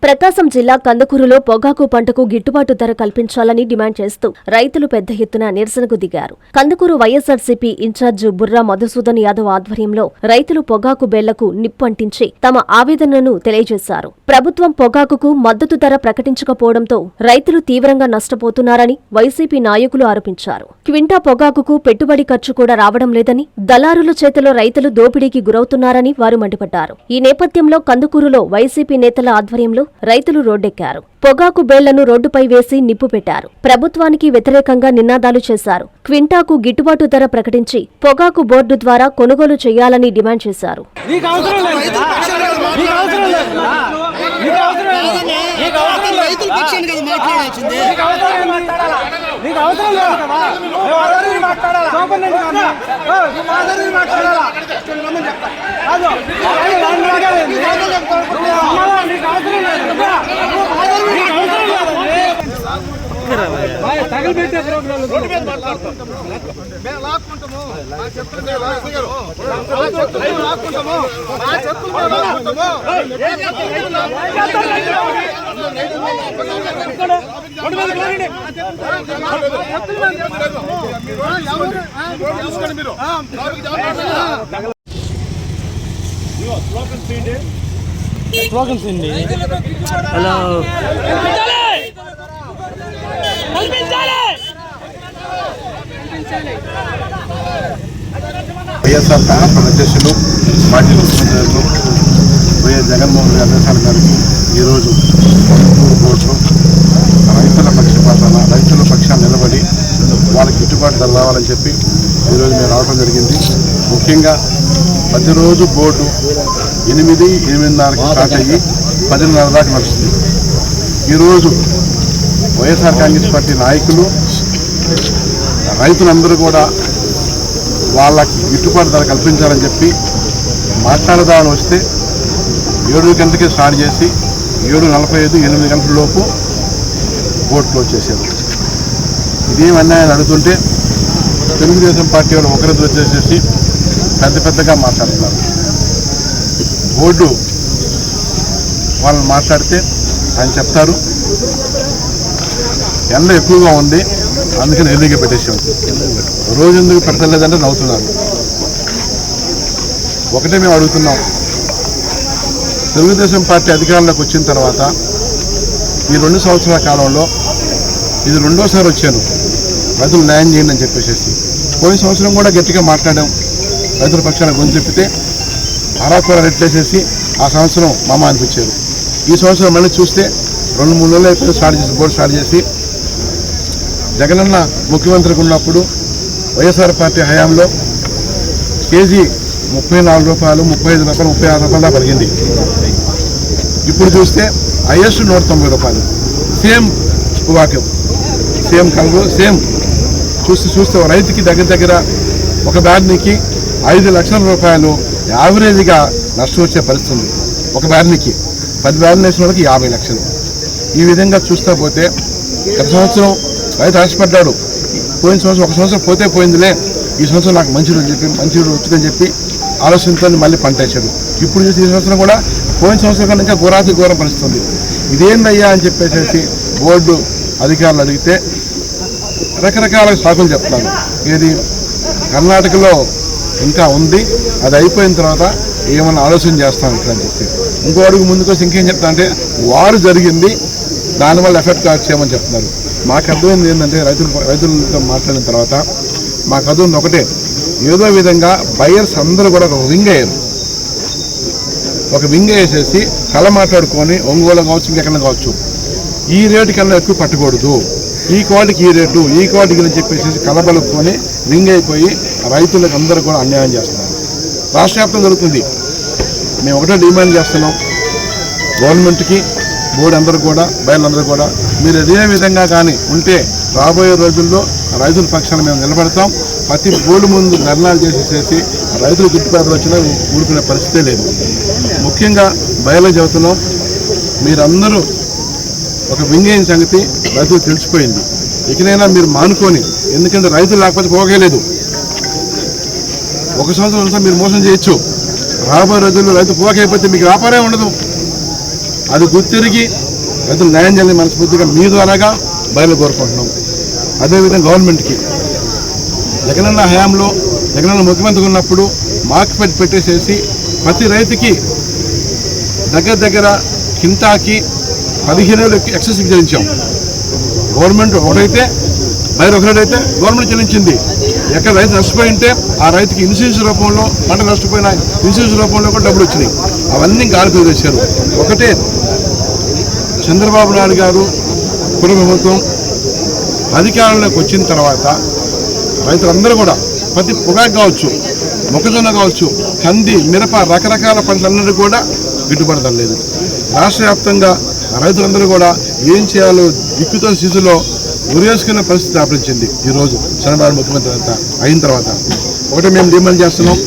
ప్రకాశం జిల్లా కందుకూరులో పొగాకు పంటకు గిట్టుబాటు ధర కల్పించాలని డిమాండ్ చేస్తూ రైతులు పెద్ద ఎత్తున నిరసనకు దిగారు. కందుకూరు వైఎస్సార్సీపీ ఇన్ఛార్జ్ బుర్రా మధుసూదన్ యాదవ్ ఆధ్వర్యంలో రైతులు పొగాకు బేళ్లకు నిప్పు అంటించి తమ ఆవేదనను తెలియజేశారు. ప్రభుత్వం పొగాకుకు మద్దతు ధర ప్రకటించకపోవడంతో రైతులు తీవ్రంగా నష్టపోతున్నారని వైసీపీ నాయకులు ఆరోపించారు. క్వింటా పొగాకుకు పెట్టుబడి ఖర్చు కూడా రావడం లేదని, దళారుల చేతిలో రైతులు దోపిడీకి గురవుతున్నారని వారు మండిపడ్డారు. ఈ నేపథ్యంలో కందుకూరులో వైసీపీ నేతల ఆధ్వర్యంలో రైతులు రోడ్డెక్కారు. పొగాకు బేళ్లను రోడ్డుపై వేసి నిప్పు పెట్టారు. ప్రభుత్వానికి వ్యతిరేకంగా నినాదాలు చేశారు. క్వింటాకు గిట్టుబాటు ధర ప్రకటించి పొగాకు బోర్డు ద్వారా కొనుగోలు చేయాలని డిమాండ్ చేశారు. హలో వైఎస్ఆర్ కాంగ్రెస్ అధ్యక్షులు పార్టీ ముఖ్యమంత్రులు వైఎస్ జగన్మోహన్ రెడ్డి ఆదేశాల మేరకు ఈరోజు కోర్టు రైతుల పక్షపాతన రైతుల పక్షాన్ని నిలబడి వాళ్ళకి గిట్టుబాటు ధర రావాలని చెప్పి ఈరోజు మేము రావడం జరిగింది. ముఖ్యంగా ప్రతిరోజు బోర్డు 8-8:30 స్టార్ట్ అయ్యి 10:30 దాకా నడుస్తుంది. ఈరోజు వైఎస్ఆర్ కాంగ్రెస్ పార్టీ నాయకులు రైతులందరూ కూడా వాళ్ళకి గిట్టుబాటు ధర కల్పించాలని చెప్పి మాట్లాడదామని వస్తే 7 గంటలకే స్టార్ట్ చేసి 7:45, 8 గంటల లోపు బోర్డు క్లోజ్ చేశారు. ఇదేం అన్యాయం అడుగుతుంటే తెలుగుదేశం పార్టీ వాళ్ళు ఒకరిద్దరు వచ్చేసేసి పెద్దగా మాట్లాడుతున్నారు. బోర్డు వాళ్ళని మాట్లాడితే ఆయన చెప్తారు ఎండ ఎక్కువగా ఉంది అందుకని ఎర్లీగా పెట్టేసాం, రోజు ఎందుకు పెట్టలేదంటే నవ్వుతున్నారు. ఒకటే మేము అడుగుతున్నాం, తెలుగుదేశం పార్టీ అధికారంలోకి వచ్చిన తర్వాత ఈ 2 సంవత్సరాల కాలంలో ఇది 2వ వచ్చాను రైతులు న్యాయం చేయండి అని చెప్పేసి. పోయిన సంవత్సరం కూడా గట్టిగా మాట్లాడాం, రైతుల పక్షాన గొంతు చెప్పితే అరాకొర రెట్లేసేసి ఆ సంవత్సరం మామ అనిపించారు. ఈ సంవత్సరం మళ్ళీ చూస్తే 2-3 నెలలు అయితే బోర్డు స్టార్ట్ చేసి జగనన్న ముఖ్యమంత్రికి ఉన్నప్పుడు వైఎస్ఆర్ పార్టీ హయాంలో కేజీ 34 రూపాయలు, 35 రూపాయలు, 36 రూపాయలు దాకా పెరిగింది. ఇప్పుడు చూస్తే హైయెస్ట్ 190 రూపాయలు. సేమ్ పొగాకు, సేమ్ కలరు, సేమ్ చూస్తే రైతుకి దగ్గర ఒక బ్యార్నీకి 5 లక్షల రూపాయలు యావరేజ్గా నష్టం వచ్చే పరిస్థితి. ఒక బ్యార్నీకి 10 బ్యార్లు వేసిన వాళ్ళకి 50 లక్షలు. ఈ విధంగా చూస్తూ పోతే గత సంవత్సరం రైతు ఆశపడ్డాడు, పోయిన సంవత్సరం 1 సంవత్సరం పోతే పోయిందిలే, ఈ సంవత్సరం నాకు మంచి వచ్చిందని చెప్పి ఆలోచనతో మళ్ళీ పంట వేశాడు. ఇప్పుడు చూసి ఈ సంవత్సరం కూడా పోయిన సంవత్సరం కన్నా ఇంకా ఘోరం పరిస్థితుంది. ఇదేందయ్యా అని చెప్పేసి బోర్డు అధికారులు అడిగితే రకరకాల సాకులు చెప్తాను. ఏది కర్ణాటకలో ఇంకా ఉంది, అది అయిపోయిన తర్వాత ఏమన్నా ఆలోచన చేస్తాను ఇక్కడ అని చెప్పి ఇంకో అడుగు ముందుకొచ్చి ఇంకేం చెప్తా అంటే వారు జరిగింది దానివల్ల ఎఫెక్ట్ చేయమని చెప్తున్నారు. మాకు అర్థమైంది ఏంటంటే రైతులతో మాట్లాడిన తర్వాత మాకు అర్థమైంది ఒకటే, ఏదో విధంగా బయర్స్ అందరూ కూడా ఒక వింగ్ వేసేసి కళ మాట్లాడుకొని ఒంగోలు కావచ్చు, ఇంకెక్కడ కావచ్చు, ఈ రేటు కన్నా ఎక్కువ పట్టకూడదు, ఈ క్వాలిటీకి ఈ రేటు, ఈ క్వాలిటీకి అని చెప్పేసి కలబలుకొని వింగ్ అయిపోయి రైతులకు అందరూ కూడా అన్యాయం చేస్తున్నారు. రాష్ట్ర వ్యాప్తంగా జరుగుతుంది. మేము ఒకటే డిమాండ్ చేస్తున్నాం గవర్నమెంట్కి, బోర్డు అందరూ కూడా, బయలందరూ కూడా, మీరు అదే విధంగా కానీ ఉంటే రాబోయే రోజుల్లో రైతుల పక్షాన మేము నిలబడతాం. ప్రతి బోర్డు ముందు ధర్నాలు చేసేసి రైతులు గిట్టుబాటు వచ్చినా ఊరుకునే పరిస్థితే లేదు. ముఖ్యంగా బయలు చెబుతున్నాం, మీరందరూ ఒక వింగైన సంగతి రైతులు తెలిసిపోయింది. ఇకనైనా మీరు మానుకొని, ఎందుకంటే రైతులు లేకపోతే పోగలేదు. 1 సంవత్సరం మీరు మోసం చేయొచ్చు, రాబోయే రోజుల్లో రైతు పోగైపోతే మీకు వ్యాపారం ఉండదు. అది గుర్తిరిగి రైతులు న్యాయం చేయాలని మనస్ఫూర్తిగా మీ ద్వారాగా బయలు కోరుకుంటున్నాం. అదేవిధంగా గవర్నమెంట్కి జగనన్న హయాంలో జగనన్న ముఖ్యమంత్రి ఉన్నప్పుడు మార్కెట్ పెట్టేసేసి ప్రతి రైతుకి దగ్గర కింటాకి 15,000 ఎక్సెస్ చెల్లించాం. గవర్నమెంట్ ఒకటైతే బయట ఒకటైతే గవర్నమెంట్ చెల్లించింది. ఎక్కడ రైతు నష్టపోయి ఉంటే ఆ రైతుకి ఇన్సూరెన్స్ రూపంలో పంట నష్టపోయిన ఇన్సూరెన్స్ రూపంలో కూడా డబ్బులు వచ్చినాయి. అవన్నీ గాలికి వదిలేశారు. ఒకటే చంద్రబాబు నాయుడు గారు ప్రభుత్వం అధికారంలోకి వచ్చిన తర్వాత రైతులందరూ కూడా ప్రతి పొగాకు కావచ్చు, మొక్కజొన్న కావచ్చు, కంది, మిరప రకరకాల పంటలన్నీ కూడా గిట్టుబాటు లేదు. రాష్ట్ర వ్యాప్తంగా రైతులందరూ కూడా ఏం చేయాలో దిక్కుతో స్థితిలో ఉరేసుకునే పరిస్థితి ఆపరించింది. ఈరోజు చంద్రబాబు ముఖ్యమంత్రి అంతా అయిన తర్వాత ఒకటి మేము డిమాండ్ చేస్తున్నాం.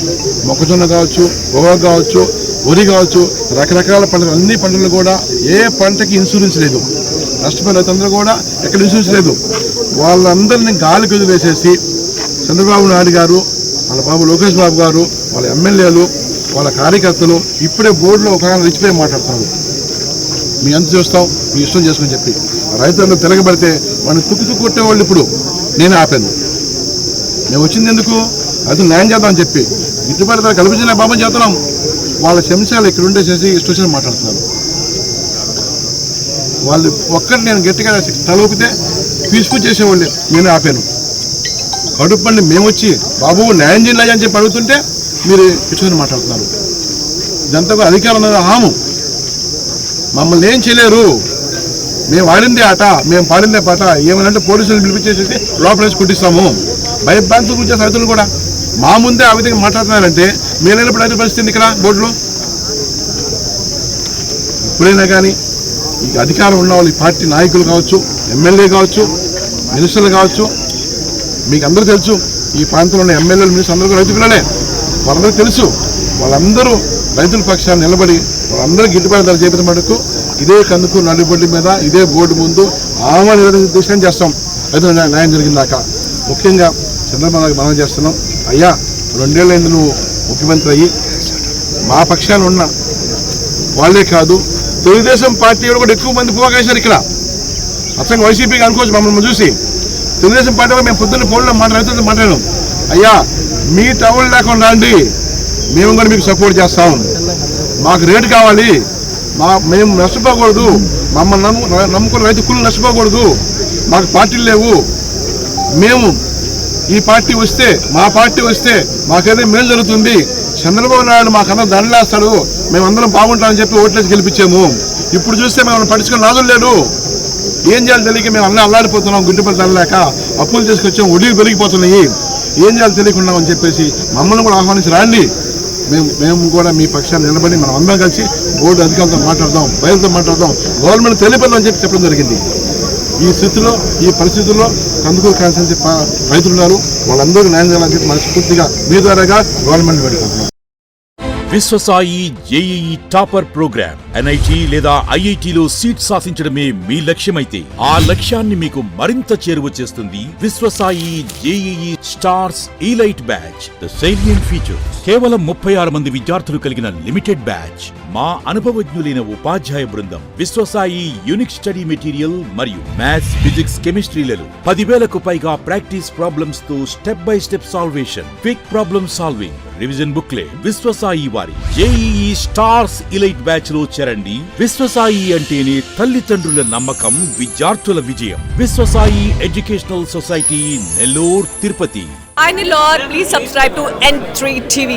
మొక్కజొన్న కావచ్చు, పొగాకు కావచ్చు, వరి కావచ్చు, రకరకాల పంటలు అన్ని పంటలు కూడా ఏ పంటకి ఇన్సూరెన్స్ లేదు. నష్టపోయిన రైతులందరూ కూడా ఎక్కడ ఇన్సూరెన్స్ లేదు. వాళ్ళందరినీ గాలికి వదిలేసేసి చంద్రబాబు నాయుడు గారు, వాళ్ళ బాబు లోకేష్ బాబు గారు, వాళ్ళ ఎమ్మెల్యేలు, వాళ్ళ కార్యకర్తలు ఇప్పుడే బోర్డులో ఒక రిచిపోయి మాట్లాడుతున్నారు. మీ అంత చూస్తాం, మీ ఇష్టం చేసుకుని చెప్పి రైతులను తిరగబడితే వాడిని తుక్కు కొట్టేవాళ్ళు ఇప్పుడు నేనే ఆపాను. మేము వచ్చింది ఎందుకు? రైతులు న్యాయం చేద్దామని చెప్పి గిట్టుబాటు ధర కల్పించిన బాబు చేస్తున్నాం. వాళ్ళ చెంచాలు ఇక్కడ ఉండేసేసి ఇష్టం మాట్లాడుతున్నారు. వాళ్ళు ఒక్కటి నేను గట్టిగా తలూపితే పీస్ఫుల్ చేసేవాళ్ళు నేనే ఆపాను. కడుపండి మేము వచ్చి బాబు న్యాయం చేయాలి అని చెప్పి అడుగుతుంటే మీరు ఇష్టం మాట్లాడుతున్నారు. ఇదంతా అధికారం హాము. మమ్మల్ని ఏం చేయలేరు. మేము ఆడిందే ఆట, మేము పాడిందే పాట. ఏమనంటే పోలీసులు పిలిపించేసేసి లోపలేసి కుట్టిస్తాము. భయభ్రాంతులు గురించి రైతులు కూడా మా ముందే ఆ విధంగా మాట్లాడుతున్నారంటే మీరు వెళ్ళినప్పుడు రైతు పరిస్థితి ఇక్కడ బోర్డులో ఎప్పుడైనా కానీ ఈ అధికారం ఉన్న వాళ్ళు, ఈ పార్టీ నాయకులు కావచ్చు, ఎమ్మెల్యే కావచ్చు, మినిస్టర్లు కావచ్చు, మీకు అందరూ తెలుసు. ఈ ప్రాంతంలో ఉన్న ఎమ్మెల్యేలు, మినిస్టర్లు అందరూ రైతు పిల్లలే. వాళ్ళందరూ తెలుసు. వాళ్ళందరూ రైతుల పక్షాన్ని నిలబడి వాళ్ళందరూ గిట్టుబాటు ధర చేపట్టిన మటుకు ఇదే కందుకు నడిబొడ్డి మీద ఇదే బోర్డు ముందు ఆమోదం చేస్తాం. రైతులు న్యాయం జరిగిందాక. ముఖ్యంగా చంద్రబాబు మనం చేస్తున్నాం. అయ్యా 2 ఏళ్ళైంది నువ్వు ముఖ్యమంత్రి అయ్యి, మా పక్షాన్ని ఉన్న వాళ్ళే కాదు తెలుగుదేశం పార్టీ కూడా ఎక్కువ మంది పోగేశారు ఇక్కడ. అసలు వైసీపీకి అనుకోవచ్చు మమ్మల్ని చూసి. తెలుగుదేశం పార్టీ కూడా మేము పొద్దున్న ఫోన్లో రైతులతో మాట్లాడాం. అయ్యా మీ టౌన్ లేకుండా రండి, మేము కూడా మీకు సపోర్ట్ చేస్తాం. మాకు రేటు కావాలి, మేము నష్టపోకూడదు. మమ్మల్ని నమ్ముకున్న రైతు కుళ్ళు నష్టపోకూడదు. మాకు పార్టీలు లేవు. మేము ఈ పార్టీ వస్తే, మా పార్టీ వస్తే మాకేదో మేలు జరుగుతుంది. చంద్రబాబు నాయుడు మాకన్నా దండలేస్తాడు, మేమందరం బాగుంటామని చెప్పి ఓట్లేసి గెలిపించాము. ఇప్పుడు చూస్తే మేము పట్టించుకుని రాజులు లేడు. ఏం చేయాలి తెలియక మేము అన్నీ అల్లాడిపోతున్నాం. గుంటెపల్లి దండలేక అప్పులు తీసుకొచ్చాం, వడ్డీలు పెరిగిపోతున్నాయి. ఏం చేయాలి తెలియకున్నామని చెప్పేసి మమ్మల్ని కూడా ఆహ్వానించి రండి. మేము కూడా మీ పక్షాన్ని నిలబడి మనం అందరం కలిసి బోర్డు అధికారులతో మాట్లాడదాం, బయలుతో మాట్లాడదాం, గవర్నమెంట్ తెలియపడదాం అని చెప్పడం జరిగింది. ఈ స్థితిలో, ఈ పరిస్థితుల్లో కందుకూరు కాన్స్టిట్యున్సీ రైతులు ఉన్నారు. వాళ్ళందరూ న్యాయం చేయాలని చెప్పి మనస్ఫూర్తిగా మీ ద్వారాగా గవర్నమెంట్ పెట్టుకుంటున్నాం. Vishwasai JEE topper program NIT లేదా IITలో సీట్ సాధించడమే మీ లక్ష్యమైతే ఆ లక్ష్యాన్ని మీకు మరింత చేరువ చేస్తుంది Vishwasai JEE stars elite batch. The salient features: కేవలం 36 మంది విద్యార్థులు కలిగిన లిమిటెడ్ బ్యాచ్, మా అనుభవజ్ఞులైన ఉపాధ్యాయ బృందం, విశ్వసాయి యూనిక్ స్టడీ మెటీరియల్ మరియు మ్యాథ్స్, ఫిజిక్స్, కెమిస్ట్రీలలో 10,000కు పైగా ప్రాక్టీస్ ప్రాబ్లమ్స్ తో step by step salvation, quick problem solving, revision booklet. Viswasai వారి జేఈఈ స్టార్స్ ఎలైట్ బ్యాచ్ లో చేరండి. విశ్వసాయి అంటేనే తల్లిదండ్రుల నమ్మకం, విద్యార్థుల విజయం. Viswasai educational society, Nellore, Tirupati. Hi Nellore, please subscribe to N3 TV.